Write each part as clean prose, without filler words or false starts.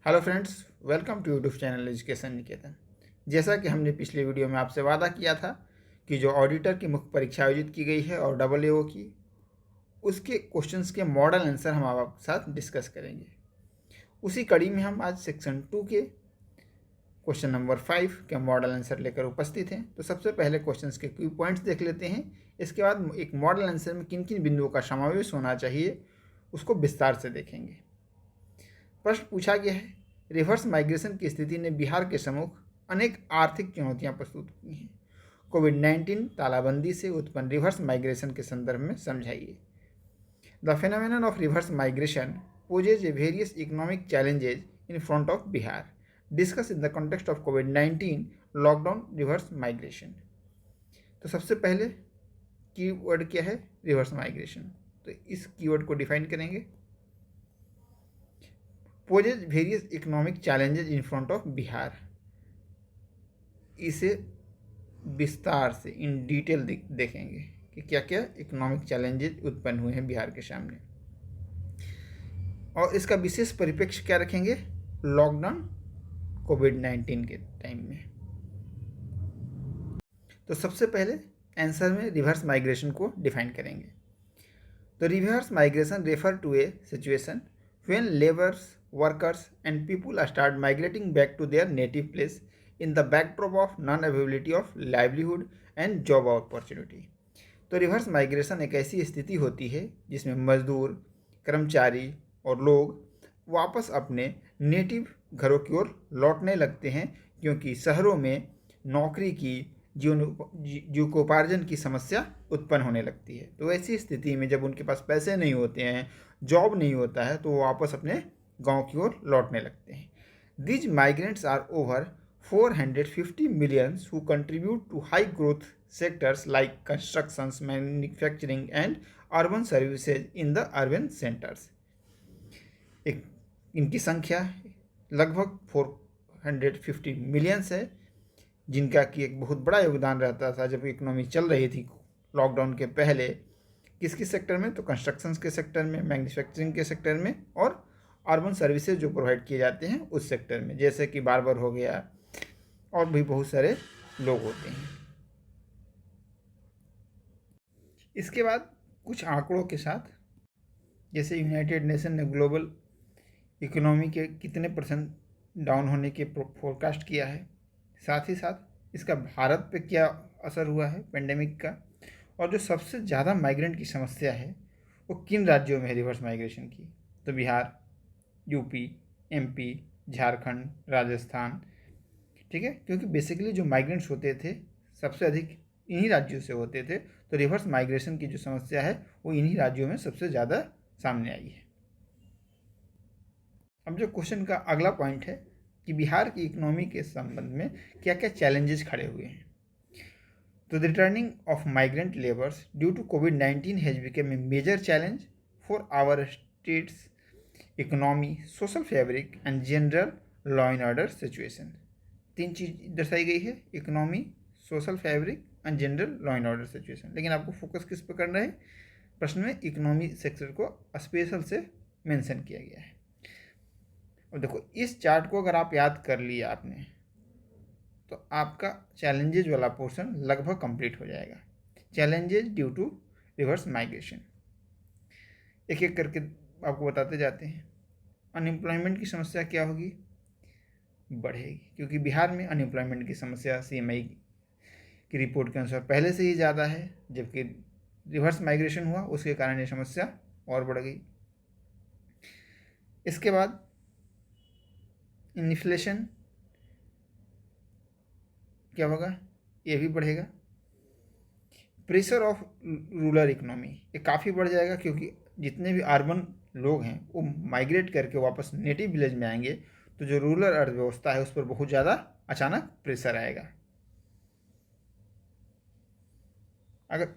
Hello friends, welcome to YouTube channel education Niketan. जैसा कि हमने पिछले वीडियो में आपसे वादा किया था कि जो ऑडिटर की मुख्य परीक्षा आयोजित की गई है और AAO की, उसके क्वेश्चंस के मॉडल आंसर हम आपके साथ डिस्कस करेंगे। उसी कड़ी में हम आज सेक्शन 2 के क्वेश्चन नंबर 5 के मॉडल आंसर लेकर उपस्थित हैं। तो सबसे पहले क्वेश्चंस के की पॉइंट्स देख लेते हैं। इसके बाद एक मॉडल आंसर में किन किन बिंदुओं का समावेश होना चाहिए उसको विस्तार से देखेंगे। प्रश्न पूछा गया है, रिवर्स माइग्रेशन की स्थिति ने बिहार के सम्मुख अनेक आर्थिक चुनौतियां प्रस्तुत की हैं। कोविड-19 तालाबंदी से उत्पन्न रिवर्स माइग्रेशन के संदर्भ में समझाइए। The phenomenon of reverse migration poses a various economic challenges in front of Bihar. Discuss in the context of कोविड-19 लॉकडाउन रिवर्स माइग्रेशन। तो सबसे पहले कीवर्ड क्या है? Reverse migration. तो इस कीवर्ड को डिफाइन करेंगे। Poses various economic challenges in front of Bihar. इसे विस्तार से इन डिटेल देखेंगे कि क्या क्या इकोनॉमिक चैलेंजेज उत्पन्न हुए हैं बिहार के सामने, और इसका विशेष परिप्रेक्ष्य क्या रखेंगे? लॉकडाउन कोविड-19 के टाइम में। तो सबसे पहले आंसर में रिवर्स माइग्रेशन को डिफाइन करेंगे। तो reverse migration refer to a situation when laborers, workers and people start migrating back to their native place in the backdrop of non-availability of livelihood and job opportunity। तो reverse migration एक ऐसी स्थिति होती है जिसमें मजदूर, कर्मचारी और लोग वापस अपने नेटिव घरों की ओर लौटने लगते हैं, क्योंकि शहरों में नौकरी की जीविकोपार्जन की समस्या उत्पन्न होने लगती है। तो ऐसी स्थिति में जब उनके पास पैसे नहीं होते हैं, जॉब नहीं होता है, तो वो वापस अपने गांव की ओर लौटने लगते हैं। These migrants are over 450 millions who contribute to high growth sectors like constructions, manufacturing and urban services in the urban centers। इनकी संख्या लगभग 450 मिलियंस है, जिनका कि एक बहुत बड़ा योगदान रहता था जब इकोनॉमी चल रही थी लॉकडाउन के पहले। किस सेक्टर में? तो कंस्ट्रक्शंस के सेक्टर में, मैन्युफैक्चरिंग के सेक्टर में और अर्बन सर्विसेज जो प्रोवाइड किए जाते हैं उस सेक्टर में, जैसे कि बार्बर हो गया और भी बहुत सारे लोग होते हैं। इसके बाद कुछ आंकड़ों के साथ, जैसे यूनाइटेड नेशन ने ग्लोबल इकोनॉमी के कितने % डाउन होने के फोरकास्ट किया है, साथ ही साथ इसका भारत पे क्या असर हुआ है पेंडेमिक का, और जो सबसे ज़्यादा माइग्रेंट की समस्या है वो किन राज्यों में है रिवर्स माइग्रेशन की। तो बिहार, यूपी, एमपी, झारखंड, राजस्थान। ठीक है, क्योंकि बेसिकली जो माइग्रेंट्स होते थे सबसे अधिक इन्हीं राज्यों से होते थे। तो रिवर्स माइग्रेशन की जो समस्या है वो इन्हीं राज्यों में सबसे ज़्यादा सामने आई है। अब जो क्वेश्चन का अगला पॉइंट है कि बिहार की इकोनॉमी के संबंध में क्या क्या चैलेंजेस खड़े हुए हैं। तो the returning of migrant labours due to कोविड-19 has become a major challenge for our state's economy, social fabric and general law and order situation. 3 चीज़ दर्शाई गई है, economy, social fabric and general law and order situation. लेकिन आपको focus किस पर करना है? प्रश्न में इकोनॉमी सेक्टर को स्पेशल से मेंशन किया गया है। और देखो, इस चार्ट को अगर आप याद कर लिया आपने तो आपका चैलेंजेज वाला पोर्शन लगभग कंप्लीट हो जाएगा। Challenges due to reverse migration एक एक करके आपको बताते जाते हैं। अनएम्प्लॉयमेंट की समस्या क्या होगी? बढ़ेगी, क्योंकि बिहार में अनएम्प्लॉयमेंट की समस्या CMI की रिपोर्ट के अनुसार पहले से ही ज़्यादा है, जबकि रिवर्स माइग्रेशन हुआ उसके कारण ये समस्या और बढ़ गई। इसके बाद इन्फ्लेशन क्या होगा? ये भी बढ़ेगा। प्रेशर ऑफ रूरल इकोनॉमी ये काफ़ी बढ़ जाएगा, क्योंकि जितने भी अर्बन लोग हैं वो माइग्रेट करके वापस नेटिव विलेज में आएंगे, तो जो रूरल अर्थव्यवस्था है उस पर बहुत ज़्यादा अचानक प्रेशर आएगा। अगर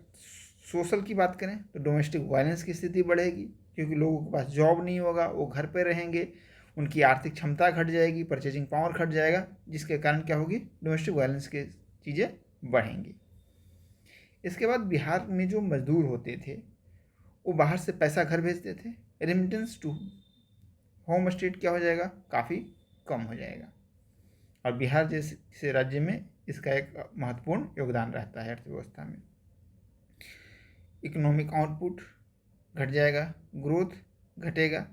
सोशल की बात करें तो डोमेस्टिक वायलेंस की स्थिति बढ़ेगी, क्योंकि लोगों के पास जॉब नहीं होगा, वो घर पर रहेंगे, उनकी आर्थिक क्षमता घट जाएगी, परचेजिंग पावर घट जाएगा, जिसके कारण क्या होगी? डोमेस्टिक वायलेंस की चीज़ें बढ़ेंगी। इसके बाद बिहार में जो मजदूर होते थे वो बाहर से पैसा घर भेजते थे, रेमिटेंस टू होम स्टेट क्या हो जाएगा? काफ़ी कम हो जाएगा। और बिहार जैसे राज्य में इसका एक महत्वपूर्ण योगदान रहता है अर्थव्यवस्था में। इकोनॉमिक आउटपुट घट जाएगा, ग्रोथ घटेगा।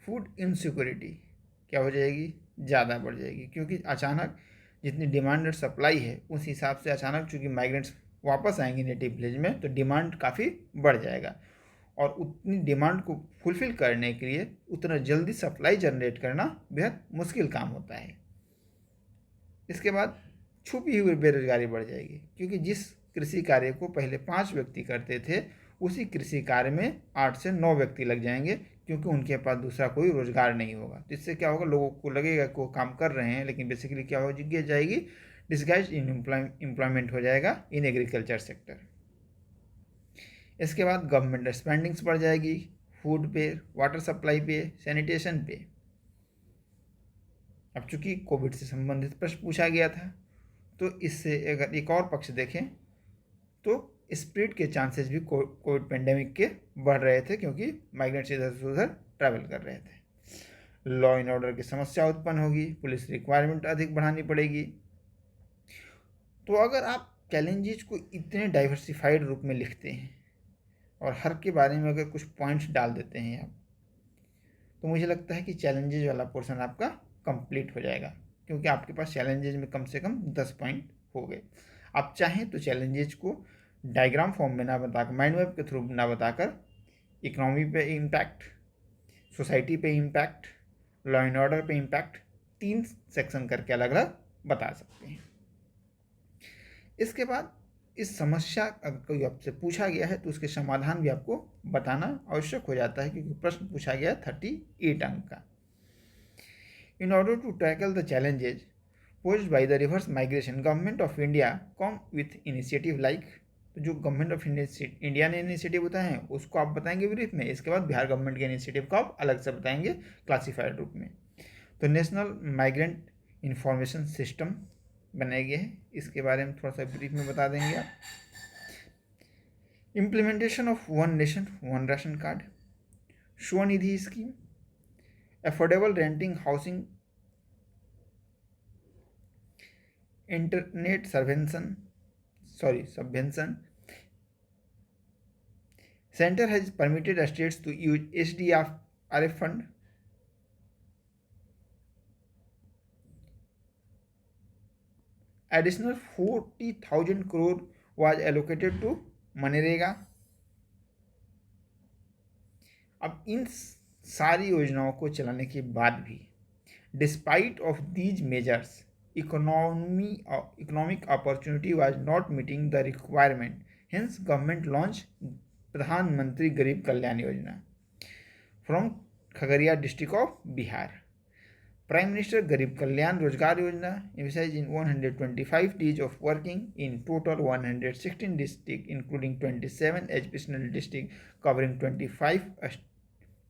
फूड इनसिक्योरिटी क्या हो जाएगी, ज़्यादा बढ़ जाएगी, क्योंकि अचानक जितनी डिमांड और सप्लाई है उस हिसाब से अचानक चूँकि माइग्रेंट्स वापस आएंगे नेटिव विलेज में, तो डिमांड काफ़ी बढ़ जाएगा और उतनी डिमांड को फुलफ़िल करने के लिए उतना जल्दी सप्लाई जनरेट करना बेहद मुश्किल काम होता है। इसके बाद छुपी हुई बेरोजगारी बढ़ जाएगी, क्योंकि जिस कृषि कार्य को पहले 5 व्यक्ति करते थे उसी कृषि कार्य में 8 से 9 व्यक्ति लग जाएंगे, क्योंकि उनके पास दूसरा कोई रोजगार नहीं होगा। तो इससे क्या होगा, लोगों को लगेगा कि वो काम कर रहे हैं, लेकिन बेसिकली क्या हो जाएगी, डिस्गाइज इन एम्प्लॉयमेंट हो जाएगा इन एग्रीकल्चर सेक्टर। इसके बाद गवर्नमेंट स्पेंडिंग्स बढ़ जाएगी, फूड पे, वाटर सप्लाई पे, सैनिटेशन पे। अब चूंकि कोविड से संबंधित प्रश्न पूछा गया था, तो इससे अगर एक और पक्ष देखें तो स्प्रेड के चांसेस भी कोविड पेंडेमिक के बढ़ रहे थे, क्योंकि माइग्रेंट्स इधर से उधर ट्रैवल कर रहे थे। लॉ एंड ऑर्डर की समस्या उत्पन्न होगी, पुलिस रिक्वायरमेंट अधिक बढ़ानी पड़ेगी। तो अगर आप चैलेंजेस को इतने डाइवर्सिफाइड रूप में लिखते हैं और हर के बारे में अगर कुछ पॉइंट्स डाल देते हैं आप, तो मुझे लगता है कि चैलेंजेस वाला पोर्शन आपका कंप्लीट हो जाएगा, क्योंकि आपके पास चैलेंजेस में कम से कम 10 पॉइंट हो गए। आप चाहें तो चैलेंजेस को डायग्राम फॉर्म में ना बताकर, माइंड मैप के थ्रू ना बताकर, इकोनॉमी पे इम्पैक्ट, सोसाइटी पे इम्पैक्ट, लॉ एंड ऑर्डर पे इम्पैक्ट, 3 सेक्शन करके अलग अलग बता सकते हैं। इसके बाद इस समस्या अगर कोई आपसे पूछा गया है तो उसके समाधान भी आपको बताना आवश्यक हो जाता है, क्योंकि प्रश्न पूछा गया है 38 अंक का। In order to tackle the challenges posed by the reverse migration, government of India come with initiative like. तो जो गवर्नमेंट ऑफ इंडिया ने इनिशिएटिव बताए हैं उसको आप बताएंगे ब्रीफ में, इसके बाद बिहार गवर्नमेंट के इनिशिएटिव को आप अलग से बताएंगे क्लासिफाइड रूप में। तो नेशनल माइग्रेंट इंफॉर्मेशन सिस्टम बनाया गया है, इसके बारे में थोड़ा सा ब्रीफ में बता देंगे आप। Implementation of one nation one ration card, Svanidhi scheme, affordable renting housing, internet subvention, Center has permitted states to use HDRF fund. Additional 40,000 crore was allocated to MNREGA. अब इन सारी योजनाओं को चलाने के बाद भी despite of these measures economic opportunity was not meeting the requirement. Hence, government launched प्रधानमंत्री गरीब Kalyan Yojana from Khagaria district of Bihar. Prime minister गरीब कल्याण रोजगार योजना emphasized in 125 days of working in total 116 districts, including 27 educational districts covering 25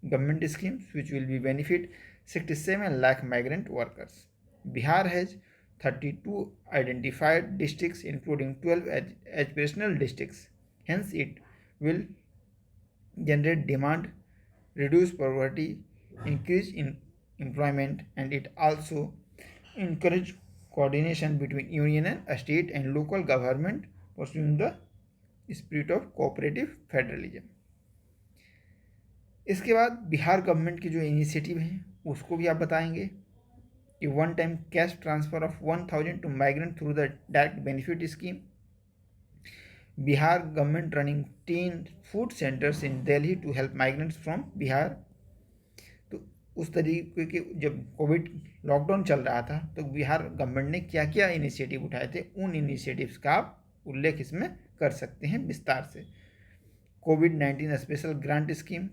government schemes, which will be benefit 67 lakh migrant workers. Bihar has 32 identified districts, including 12 educational districts. Hence, it will generate demand, reduce poverty, increase in employment, and it also encourage coordination between union and state and local government, pursuing the spirit of cooperative federalism. इसके बाद Bihar government की जो initiative है उसको भी आप बताएंगे कि one time cash transfer of 1000 to migrant through the direct benefit scheme. Bihar government running 10 food centres in Delhi to help migrants from Bihar. तो उस तरीके के जब कोविड लॉकडाउन चल रहा था तो बिहार गवर्नमेंट ने क्या क्या इनिशिएटिव उठाए थे, उन इनिशिएटिव्स का आप उल्लेख इसमें कर सकते हैं विस्तार से। कोविड-19 स्पेशल ग्रांट स्कीम,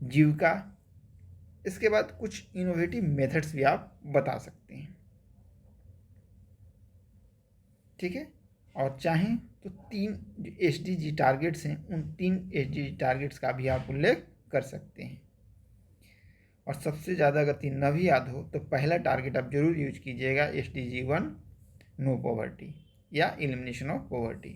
जीविका। इसके बाद कुछ इनोवेटिव मेथड्स भी आप बता सकते हैं, ठीक है। और चाहें तो 3 जो SDG टारगेट्स हैं उन 3 SDG टारगेट्स का भी आप उल्लेख कर सकते हैं। और सबसे ज़्यादा अगर 3 न भी याद हो तो पहला टारगेट आप जरूर यूज कीजिएगा SDG 1 नो पॉवर्टी या एलिमिनेशन ऑफ पॉवर्टी।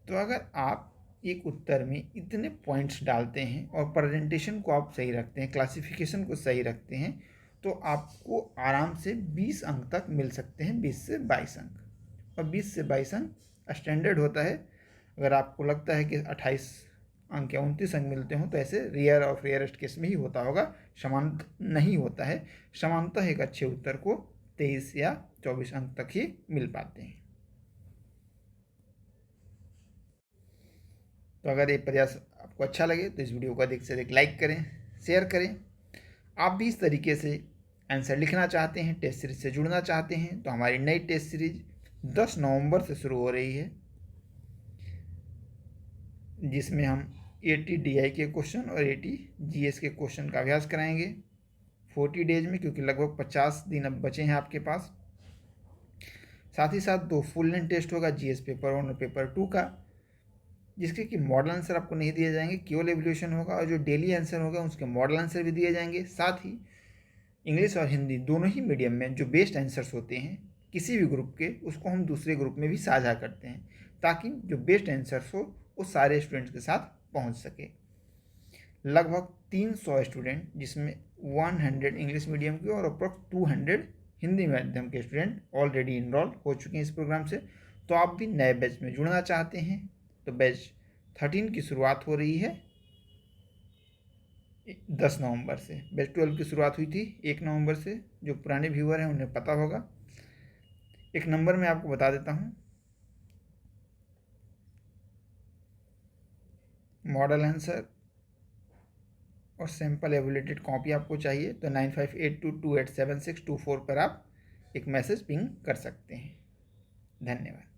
तो अगर आप एक उत्तर में इतने पॉइंट्स डालते हैं और प्रेजेंटेशन को आप सही रखते हैं, क्लासिफिकेशन को सही रखते हैं, तो आपको आराम से 20 अंक तक मिल सकते हैं, 20 से 22 अंक। और 20 से 22 अंक स्टैंडर्ड होता है। अगर आपको लगता है कि 28 अंक या 29 अंक मिलते हों तो ऐसे रेयर और रेयरेस्ट केस में ही होता होगा, सामान्य नहीं होता है। सामान्यतः एक अच्छे उत्तर को 23 या 24 अंक तक ही मिल पाते हैं। तो अगर ये प्रयास आपको अच्छा लगे तो इस वीडियो को अधिक से अधिक लाइक करें, शेयर करें। आप भी इस तरीके से आंसर लिखना चाहते हैं, टेस्ट सीरीज से जुड़ना चाहते हैं, तो हमारी नई टेस्ट सीरीज 10 नवंबर से शुरू हो रही है, जिसमें हम 80 DI के क्वेश्चन और 80 GS के क्वेश्चन का अभ्यास कराएंगे 40 डेज में, क्योंकि लगभग 50 दिन अब बचे हैं आपके पास। साथ ही साथ 2 फुल लेंथ टेस्ट होगा, GS पेपर 1 और पेपर 2 का, जिसके कि मॉडल आंसर आपको नहीं दिए जाएंगे, केवल एवल्यूशन होगा, और जो डेली आंसर होगा उसके मॉडल आंसर भी दिए जाएंगे। साथ ही इंग्लिश और हिंदी दोनों ही मीडियम में जो बेस्ट आंसर्स होते हैं किसी भी ग्रुप के, उसको हम दूसरे ग्रुप में भी साझा करते हैं, ताकि जो बेस्ट आंसर्स हो वो सारे स्टूडेंट्स के साथ पहुंच सके। लगभग 300 स्टूडेंट, जिसमें 100 इंग्लिश मीडियम के और अप्रॉक्स 200 हिंदी माध्यम के स्टूडेंट ऑलरेडी इनरोल हो चुके हैं इस प्रोग्राम से। तो आप भी नए बैच में जुड़ना चाहते हैं तो बैच 13 की शुरुआत हो रही है 10 नवंबर से। बैच 12 की शुरुआत हुई थी 1 नवंबर से, जो पुराने व्यूअर हैं उन्हें पता होगा। एक नंबर मैं आपको बता देता हूँ, मॉडल आंसर और सैम्पल एवल्यूटेड कॉपी आपको चाहिए तो 9582287624 पर आप एक मैसेज पिंग कर सकते हैं। धन्यवाद।